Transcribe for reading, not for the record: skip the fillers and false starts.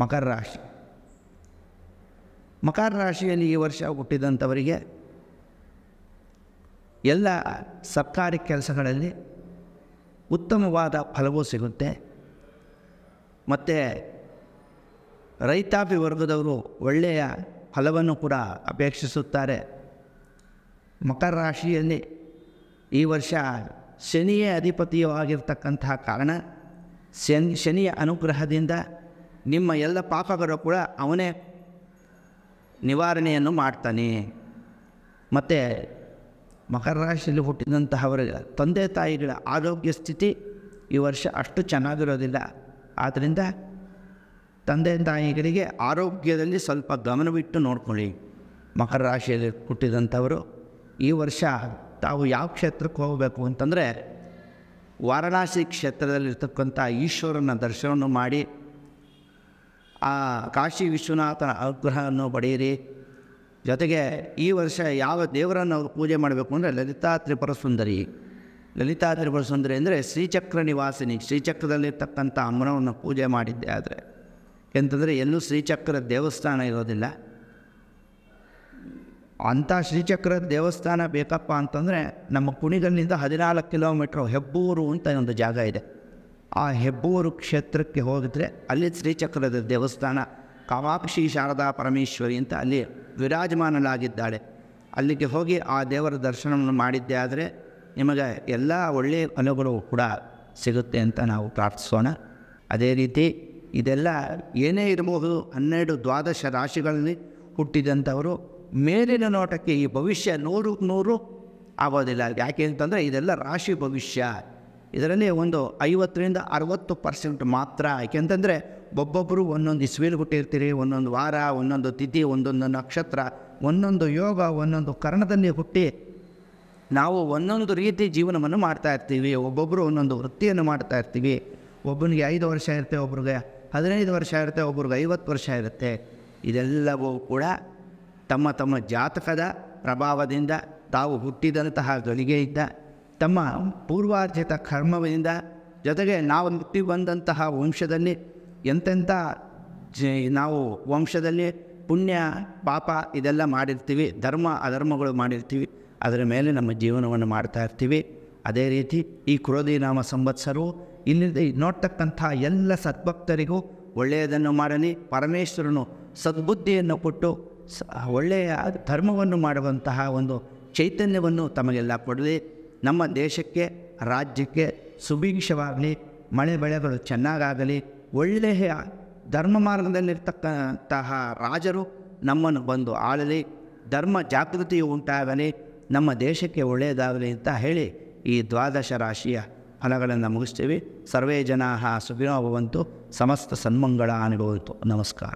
ಮಕರ ರಾಶಿ. ಮಕರ ರಾಶಿಯಲ್ಲಿ ಈ ವರ್ಷ ಹುಟ್ಟಿದಂಥವರಿಗೆ ಎಲ್ಲ ಸರ್ಕಾರಿ ಕೆಲಸಗಳಲ್ಲಿ ಉತ್ತಮವಾದ ಫಲವೂ ಸಿಗುತ್ತೆ. ಮತ್ತು ರೈತಾಪಿ ವರ್ಗದವರು ಒಳ್ಳೆಯ ಫಲವನ್ನು ಕೂಡ ಅಪೇಕ್ಷಿಸುತ್ತಾರೆ. ಮಕರ ರಾಶಿಯಲ್ಲಿ ಈ ವರ್ಷ ಶನಿಯೇ ಅಧಿಪತಿಯಾಗಿರ್ತಕ್ಕಂತಹ ಕಾರಣ ಶನಿಯ ಅನುಗ್ರಹದಿಂದ ನಿಮ್ಮ ಎಲ್ಲ ಪಾಪಗಳು ಕೂಡ ಅವನೇ ನಿವಾರಣೆಯನ್ನು ಮಾಡ್ತಾನೆ. ಮತ್ತು ಮಕರ ರಾಶಿಯಲ್ಲಿ ಹುಟ್ಟಿದಂತಹವರ ತಂದೆ ತಾಯಿಗಳ ಆರೋಗ್ಯ ಸ್ಥಿತಿ ಈ ವರ್ಷ ಅಷ್ಟು ಚೆನ್ನಾಗಿರೋದಿಲ್ಲ. ಆದ್ದರಿಂದ ತಂದೆ ತಾಯಿಗಳಿಗೆ ಆರೋಗ್ಯದಲ್ಲಿ ಸ್ವಲ್ಪ ಗಮನವಿಟ್ಟು ನೋಡ್ಕೊಳ್ಳಿ. ಮಕರ ರಾಶಿಯಲ್ಲಿ ಹುಟ್ಟಿದಂಥವರು ಈ ವರ್ಷ ತಾವು ಯಾವ ಕ್ಷೇತ್ರಕ್ಕೆ ಹೋಗಬೇಕು ಅಂತಂದರೆ ವಾರಣಾಸಿ ಕ್ಷೇತ್ರದಲ್ಲಿರ್ತಕ್ಕಂಥ ಈಶ್ವರನ ದರ್ಶನವನ್ನು ಮಾಡಿ ಆ ಕಾಶಿ ವಿಶ್ವನಾಥನ ಅನುಗ್ರಹವನ್ನು ಪಡೆಯಿರಿ. ಜೊತೆಗೆ ಈ ವರ್ಷ ಯಾವ ದೇವರನ್ನು ಅವರು ಪೂಜೆ ಮಾಡಬೇಕು ಅಂದರೆ ಲಲಿತಾ ತ್ರಿಪುರ ಸುಂದರಿ. ಲಲಿತಾ ತ್ರಿಪುರ ಸುಂದರಿ ಅಂದರೆ ಶ್ರೀಚಕ್ರ ನಿವಾಸಿನಿ, ಶ್ರೀಚಕ್ರದಲ್ಲಿರ್ತಕ್ಕಂಥ ಅಮ್ಮನವನ್ನು ಪೂಜೆ ಮಾಡಿದ್ದೆ. ಆದರೆ ಎಂತಂದರೆ ಎಲ್ಲೂ ಶ್ರೀಚಕ್ರ ದೇವಸ್ಥಾನ ಇರೋದಿಲ್ಲ. ಅಂಥ ಶ್ರೀಚಕ್ರ ದೇವಸ್ಥಾನ ಬೇಕಪ್ಪ ಅಂತಂದರೆ ನಮ್ಮ ಕುಣಿಗಲ್ಲಿಂದ 14 ಕಿಲೋಮೀಟ್ರ್ ಹೆಬ್ಬೂರು ಅಂತ ಒಂದು ಜಾಗ ಇದೆ. ಆ ಹೆಬ್ಬೂರು ಕ್ಷೇತ್ರಕ್ಕೆ ಹೋಗಿದ್ರೆ ಅಲ್ಲಿ ಶ್ರೀಚಕ್ರದ ದೇವಸ್ಥಾನ ಕಾಮಾಕ್ಷಿ ಶಾರದಾ ಪರಮೇಶ್ವರಿ ಅಂತ ಅಲ್ಲಿ ವಿರಾಜಮಾನಲಾಗಿದ್ದಾಳೆ. ಅಲ್ಲಿಗೆ ಹೋಗಿ ಆ ದೇವರ ದರ್ಶನವನ್ನು ಮಾಡಿದ್ದೆ ಆದರೆ ನಿಮಗೆ ಎಲ್ಲ ಒಳ್ಳೆಯ ಫಲಗಳು ಕೂಡ ಸಿಗುತ್ತೆ ಅಂತ ನಾವು ಪ್ರಾರ್ಥಿಸೋಣ. ಅದೇ ರೀತಿ ಇದೆಲ್ಲ ಏನೇ ಇರಬಹುದು, 12-12 ರಾಶಿಗಳಲ್ಲಿ ಹುಟ್ಟಿದಂಥವರು ಮೇಲಿನ ನೋಟಕ್ಕೆ ಈ ಭವಿಷ್ಯ 100% ಆಗೋದಿಲ್ಲ. ಯಾಕೆ ಅಂತಂದರೆ ಇದೆಲ್ಲ ರಾಶಿ ಭವಿಷ್ಯ. ಇದರಲ್ಲಿ ಒಂದು 50-60% ಮಾತ್ರ. ಯಾಕೆಂತಂದರೆ ಒಬ್ಬೊಬ್ಬರು ಒಂದೊಂದು ಇಸ್ವಿಲಿ ಹುಟ್ಟಿರ್ತೀರಿ, ಒಂದೊಂದು ವಾರ, ಒಂದೊಂದು ತಿಥಿ, ಒಂದೊಂದು ನಕ್ಷತ್ರ, ಒಂದೊಂದು ಯೋಗ, ಒಂದೊಂದು ಕರ್ಣದಲ್ಲಿ ಹುಟ್ಟಿ ನಾವು ಒಂದೊಂದು ರೀತಿ ಜೀವನವನ್ನು ಮಾಡ್ತಾಯಿರ್ತೀವಿ. ಒಬ್ಬೊಬ್ಬರು ಒಂದೊಂದು ವೃತ್ತಿಯನ್ನು ಮಾಡ್ತಾಯಿರ್ತೀವಿ. ಒಬ್ಬನಿಗೆ 5 ವರ್ಷ ಇರುತ್ತೆ, ಒಬ್ರಿಗೆ 15 ವರ್ಷ ಇರುತ್ತೆ, ಒಬ್ರಿಗೆ 50 ವರ್ಷ ಇರುತ್ತೆ. ಇದೆಲ್ಲವೂ ಕೂಡ ತಮ್ಮ ತಮ್ಮ ಜಾತಕದ ಪ್ರಭಾವದಿಂದ, ತಾವು ಹುಟ್ಟಿದಂತಹ ಗಳಿಗೆಯಿಂದ, ತಮ್ಮ ಪೂರ್ವಾರ್ಜಿತ ಕರ್ಮದಿಂದ, ಜೊತೆಗೆ ನಾವು ಹುಟ್ಟಿ ಬಂದಂತಹ ವಂಶದಲ್ಲಿ ಎಂತೆಂಥ ನಾವು ವಂಶದಲ್ಲಿ ಪುಣ್ಯ ಪಾಪ ಇದೆಲ್ಲ ಮಾಡಿರ್ತೀವಿ, ಧರ್ಮ ಅಧರ್ಮಗಳು ಮಾಡಿರ್ತೀವಿ, ಅದರ ಮೇಲೆ ನಮ್ಮ ಜೀವನವನ್ನು ಮಾಡ್ತಾ ಇರ್ತೀವಿ. ಅದೇ ರೀತಿ ಈ ಕ್ರೋಧಿ ನಾಮ ಸಂವತ್ಸರವು ಇಲ್ಲಿ ನೋಡ್ತಕ್ಕಂಥ ಎಲ್ಲ ಸದ್ಭಕ್ತರಿಗೂ ಒಳ್ಳೆಯದನ್ನು ಮಾಡಲಿ. ಪರಮೇಶ್ವರನು ಸದ್ಬುದ್ಧಿಯನ್ನು ಕೊಟ್ಟು ಒಳ್ಳೆಯ ಧರ್ಮವನ್ನು ಮಾಡುವಂತಹ ಒಂದು ಚೈತನ್ಯವನ್ನು ತಮಗೆಲ್ಲ ಕೊಡಲಿ. ನಮ್ಮ ದೇಶಕ್ಕೆ, ರಾಜ್ಯಕ್ಕೆ ಸುಭಿಕ್ಷವಾಗಲಿ, ಮಳೆ ಬೆಳೆಗಳು ಚೆನ್ನಾಗಾಗಲಿ, ಒಳ್ಳೆಯ ಧರ್ಮ ಮಾರ್ಗದಲ್ಲಿರ್ತಕ್ಕಂತಹ ರಾಜರು ನಮ್ಮನ್ನು ಬಂದು ಆಳಲಿ, ಧರ್ಮ ಜಾಗೃತಿಯು ಉಂಟಾಗಲಿ, ನಮ್ಮ ದೇಶಕ್ಕೆ ಒಳ್ಳೆಯದಾಗಲಿ ಅಂತ ಹೇಳಿ ಈ 12 ರಾಶಿಯ ಫಲಗಳನ್ನು ಮುಗಿಸ್ತೀವಿ. ಸರ್ವೇ ಜನಾಃ ಸುಖಿನೋ ಭವಂತು, ಸಮಸ್ತ ಸನ್ಮಂಗಳಾನಿ ಭವಂತು. ನಮಸ್ಕಾರ.